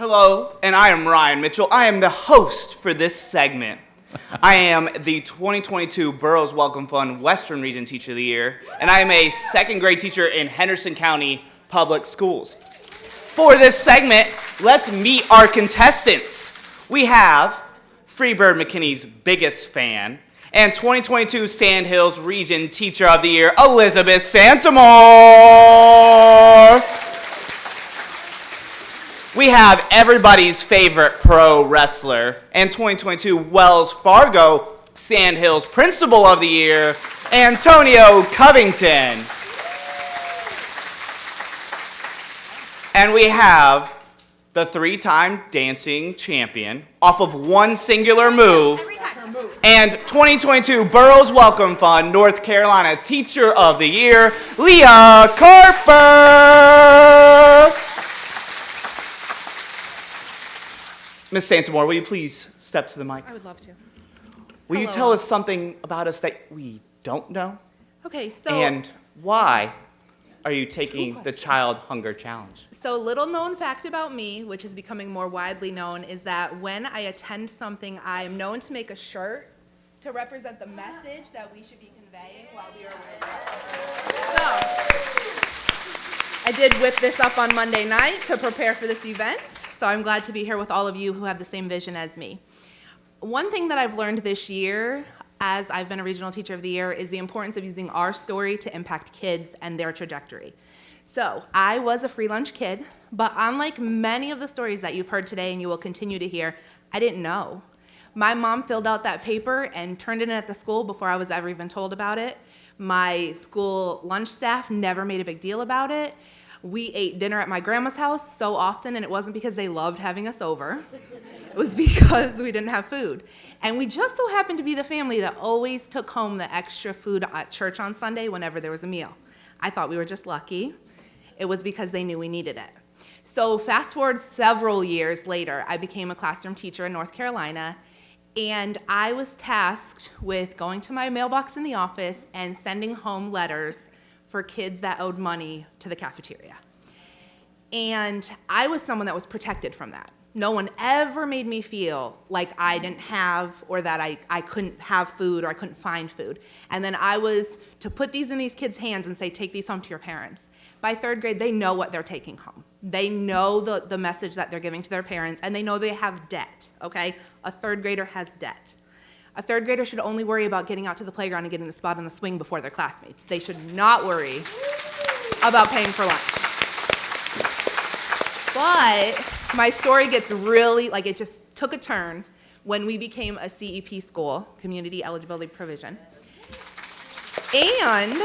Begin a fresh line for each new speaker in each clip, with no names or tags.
Hello, and I am Ryan Mitchell. I am the host for this segment. I am the 2022 Burroughs Welcome Fund Western Region Teacher of the Year, and I am a second grade teacher in Henderson County Public Schools. For this segment, let's meet our contestants. We have Freebird McKinney's biggest fan and 2022 Sandhills Region Teacher of the Year, Elizabeth Santamour. We have everybody's favorite pro wrestler and 2022 Wells Fargo Sandhills Principal of the Year, Antonio Covington. And we have the three-time dancing champion off of one singular move, and 2022 Burroughs Welcome Fund North Carolina Teacher of the Year, Leah Carper. Ms. Santamour, will you please step to the mic?
I would love to.
Will you tell us something about us that we don't know?
Okay, so...
And why are you taking the Child Hunger Challenge?
So little known fact about me, which is becoming more widely known, is that when I attend something, I am known to make a shirt to represent the message that we should be conveying while we are with it. So, I did whip this up on Monday night to prepare for this event. So I'm glad to be here with all of you who have the same vision as me. One thing that I've learned this year, as I've been a Regional Teacher of the Year, is the importance of using our story to impact kids and their trajectory. So I was a free lunch kid, but unlike many of the stories that you've heard today and you will continue to hear, I didn't know. My mom filled out that paper and turned it in at the school before I was ever even told about it. My school lunch staff never made a big deal about it. We ate dinner at my grandma's house so often, and it wasn't because they loved having us over. It was because we didn't have food. And we just so happened to be the family that always took home the extra food at church on Sunday whenever there was a meal. I thought we were just lucky. It was because they knew we needed it. So fast forward several years later, I became a classroom teacher in North Carolina, and I was tasked with going to my mailbox in the office and sending home letters for kids that owed money to the cafeteria. And I was someone that was protected from that. No one ever made me feel like I didn't have, or that I couldn't have food, or I couldn't find food. And then I was to put these in these kids' hands and say, take these home to your parents. By third grade, they know what they're taking home. They know the message that they're giving to their parents, and they know they have debt, okay? A third grader has debt. A third grader should only worry about getting out to the playground and getting the spot on the swing before their classmates. They should not worry about paying for lunch. But my story gets really, it just took a turn when we became a CEP school, Community Eligibility Provision. And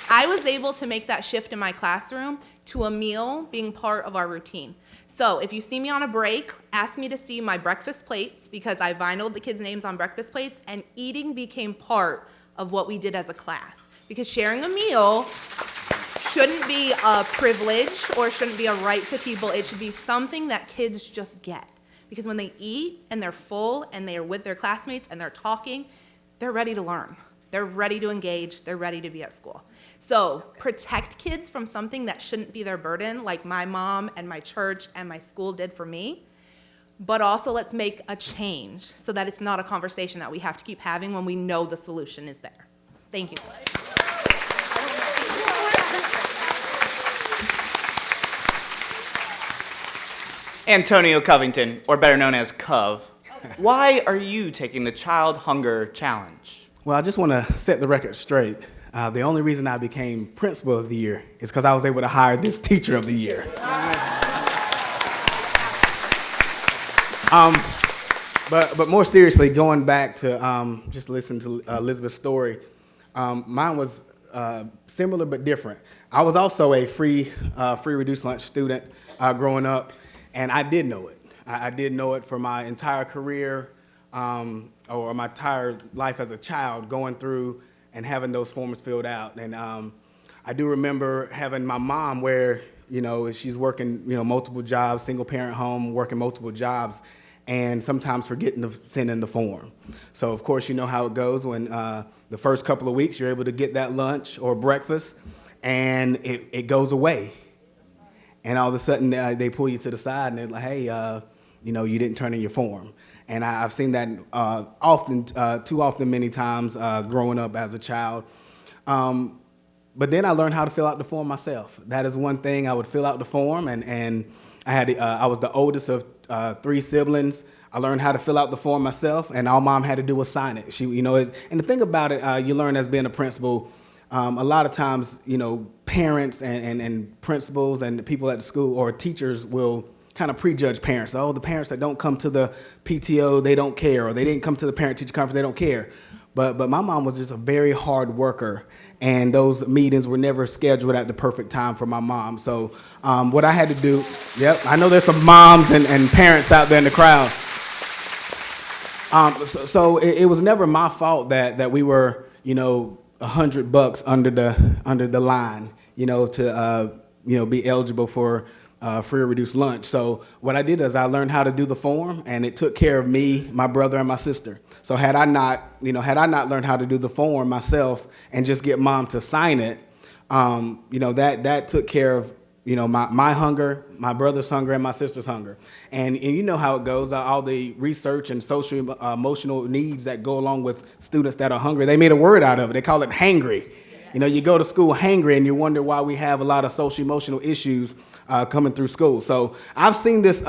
I was able to make that shift in my classroom to a meal being part of our routine. So if you see me on a break, ask me to see my breakfast plates, because I vinyled the kids' names on breakfast plates, and eating became part of what we did as a class. Because sharing a meal shouldn't be a privilege or shouldn't be a right to people. It should be something that kids just get. Because when they eat and they're full and they're with their classmates and they're talking, they're ready to learn. They're ready to engage. They're ready to be at school. So protect kids from something that shouldn't be their burden, like my mom and my church and my school did for me. But also let's make a change so that it's not a conversation that we have to keep having when we know the solution is there. Thank you.
Antonio Covington, or better known as Cov, why are you taking the Child Hunger Challenge?
Well, I just want to set the record straight. The only reason I became Principal of the Year is because I was able to hire this Teacher of the Year. But more seriously, going back to just listen to Elizabeth's story, mine was similar but different. I was also a free reduced lunch student growing up, and I did know it. I did know it for my entire career, or my entire life as a child, going through and having those forms filled out. And I do remember having my mom where, she's working, multiple jobs, single parent home, working multiple jobs, and sometimes forgetting to send in the form. So of course, you know how it goes when the first couple of weeks you're able to get that lunch or breakfast, and it goes away. and all of a sudden they pull you to the side and they're like, hey, you didn't turn in your form. And I've seen that too often, many times growing up as a child. But then I learned how to fill out the form myself. That is one thing. I would fill out the form, and I was the oldest of 3 siblings. I learned how to fill out the form myself, and all Mom had to do was sign it. And the thing about it, you learn as being a principal, a lot of times, parents and principals and the people at the school or teachers will kind of prejudge parents. Oh, the parents that don't come to the PTO, they don't care, or they didn't come to the parent-teacher conference, they don't care. But my mom was just a very hard worker, and those meetings were never scheduled at the perfect time for my mom. So what I had to do, I know there's some moms and parents out there in the crowd. So it was never my fault that we were, $100 under the line, to be eligible for free or reduced lunch. So what I did is I learned how to do the form, and it took care of me, my brother, and my sister. So had I not learned how to do the form myself and just get Mom to sign it, that took care of my hunger, my brother's hunger, and my sister's hunger. And you know how it goes, all the research and social emotional needs that go along with students that are hungry. They made a word out of it. They call it hangry. You go to school hangry, and you wonder why we have a lot of social emotional issues coming through school. So I've seen this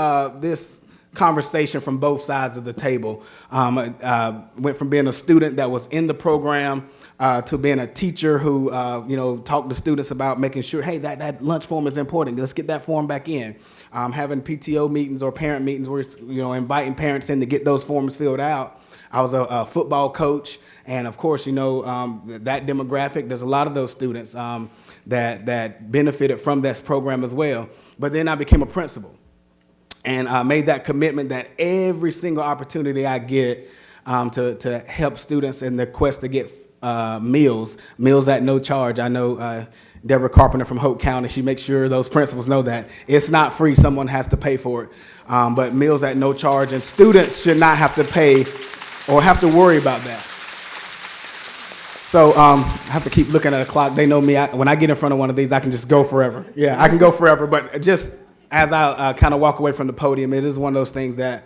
conversation from both sides of the table. Went from being a student that was in the program to being a teacher who talked to students about making sure, hey, that lunch form is important. Let's get that form back in. Having PTO meetings or parent meetings where inviting parents in to get those forms filled out. I was a football coach, and of course, that demographic. There's a lot of those students that benefited from this program as well. But then I became a principal. And I made that commitment that every single opportunity I get to help students in the quest to get meals at no charge. I know Deborah Carpenter from Hoke County, she makes sure those principals know that. It's not free, someone has to pay for it. But meals at no charge, and students should not have to pay or have to worry about that. So I have to keep looking at the clock. They know me. When I get in front of one of these, I can just go forever. Yeah, I can go forever, but just as I kind of walk away from the podium, it is one of those things that,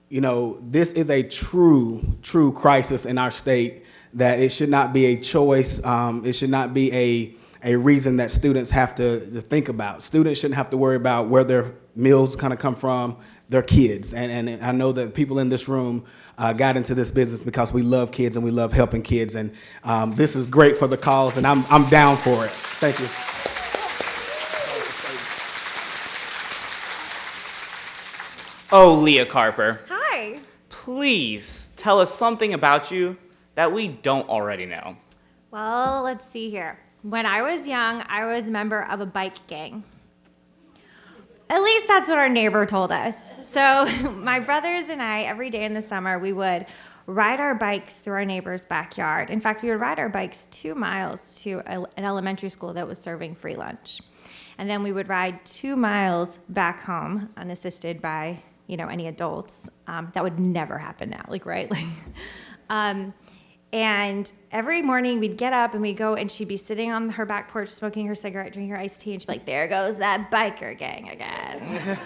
this is a true crisis in our state, that it should not be a choice. It should not be a reason that students have to think about. Students shouldn't have to worry about where their meals kind of come from, their kids. And I know that people in this room got into this business because we love kids and we love helping kids. And this is great for the cause, and I'm down for it. Thank you.
Oh, Leah Carper.
Hi.
Please tell us something about you that we don't already know.
Well, let's see here. When I was young, I was a member of a bike gang. At least that's what our neighbor told us. So my brothers and I, every day in the summer, we would ride our bikes through our neighbor's backyard. In fact, we would ride our bikes 2 miles to an elementary school that was serving free lunch. And then we would ride 2 miles back home, unassisted by any adults. That would never happen now, right? And every morning we'd get up and we'd go, and she'd be sitting on her back porch smoking her cigarette, drinking her iced tea, and she'd be like, there goes that biker gang again.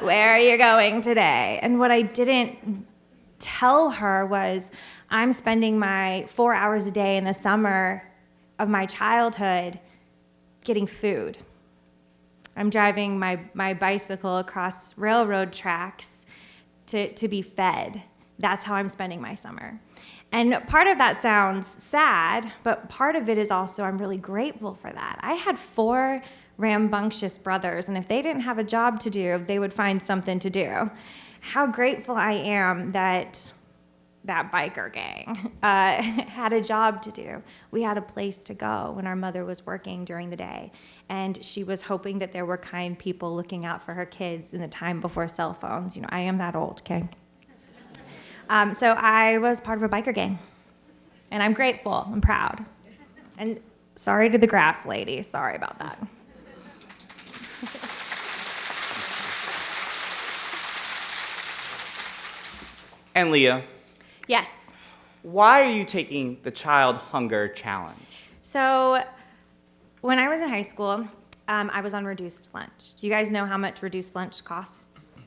Where are you going today? And what I didn't tell her was, I'm spending my 4 hours a day in the summer of my childhood getting food. I'm driving my bicycle across railroad tracks to be fed. That's how I'm spending my summer. And part of that sounds sad, but part of it is also I'm really grateful for that. I had 4 rambunctious brothers, and if they didn't have a job to do, they would find something to do. How grateful I am that biker gang had a job to do. We had a place to go when our mother was working during the day, and she was hoping that there were kind people looking out for her kids in the time before cell phones. I am that old, okay? So I was part of a biker gang, and I'm grateful, I'm proud. And sorry to the grass lady, sorry about that.
And Leah,
Yes.
why are you taking the Child Hunger Challenge?
So when I was in high school, I was on reduced lunch. Do you guys know how much reduced lunch costs?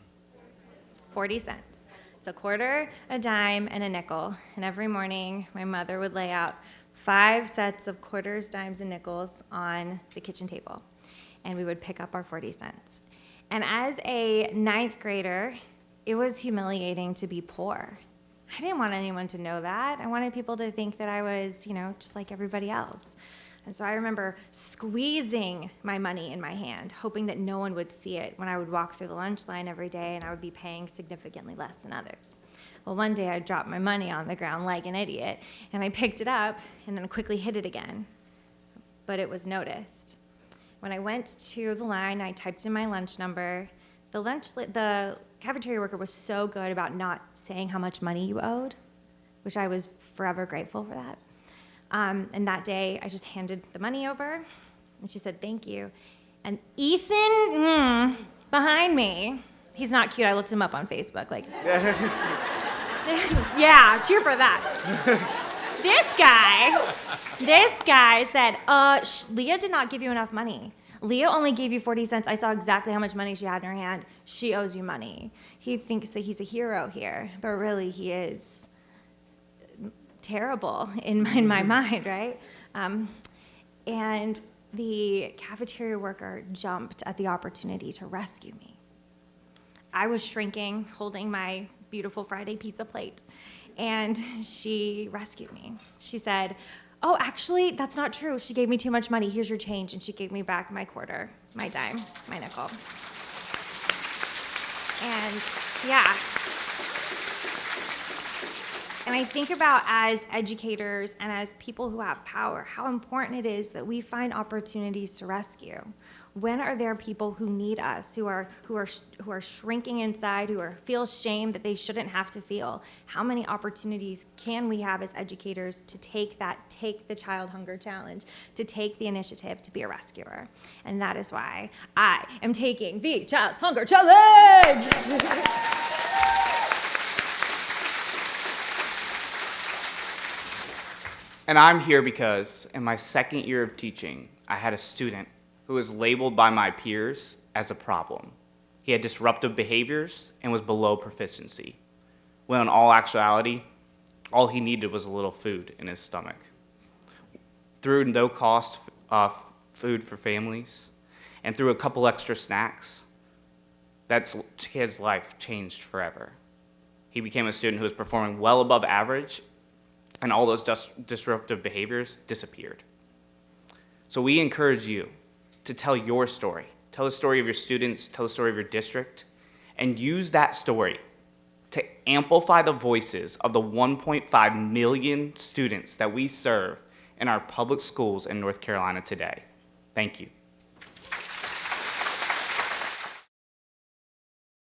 40 cents. It's a quarter, a dime, and a nickel. And every morning, my mother would lay out 5 sets of quarters, dimes, and nickels on the kitchen table. And we would pick up our 40 cents. And as a 9th grader, it was humiliating to be poor. I didn't want anyone to know that. I wanted people to think that I was, just like everybody else. And so I remember squeezing my money in my hand, hoping that no one would see it when I would walk through the lunch line every day and I would be paying significantly less than others. Well, one day I dropped my money on the ground like an idiot, and I picked it up and then quickly hid it again. But it was noticed. When I went to the line, I typed in my lunch number. The cafeteria worker was so good about not saying how much money you owed, which I was forever grateful for that. And that day, I just handed the money over, and she said, "Thank you." And Ethan, behind me, he's not cute. I looked him up on Facebook. Yeah, cheer for that. This guy said, Leah did not give you enough money. Leah only gave you 40 cents. I saw exactly how much money she had in her hand. She owes you money. He thinks that he's a hero here, but really he is terrible in my mind, right? And the cafeteria worker jumped at the opportunity to rescue me. I was shrinking, holding my beautiful Friday pizza plate, and she rescued me. She said, "Oh, actually, that's not true. She gave me too much money. Here's your change." And she gave me back my quarter, my dime, my nickel. And yeah. And I think about, as educators and as people who have power, how important it is that we find opportunities to rescue. When are there people who need us, who are shrinking inside, who feel shame that they shouldn't have to feel? How many opportunities can we have as educators to take the child hunger challenge, to take the initiative to be a rescuer? And that is why I am taking the child hunger challenge.
And I'm here because in my 2nd year of teaching, I had a student who was labeled by my peers as a problem. He had disruptive behaviors and was below proficiency, when in all actuality, all he needed was a little food in his stomach. Through no-cost food for families, and through a couple extra snacks, that kid's life changed forever. He became a student who was performing well above average, and all those disruptive behaviors disappeared. So we encourage you to tell your story. Tell the story of your students, tell the story of your district, and use that story to amplify the voices of the 1.5 million students that we serve in our public schools in North Carolina today. Thank you.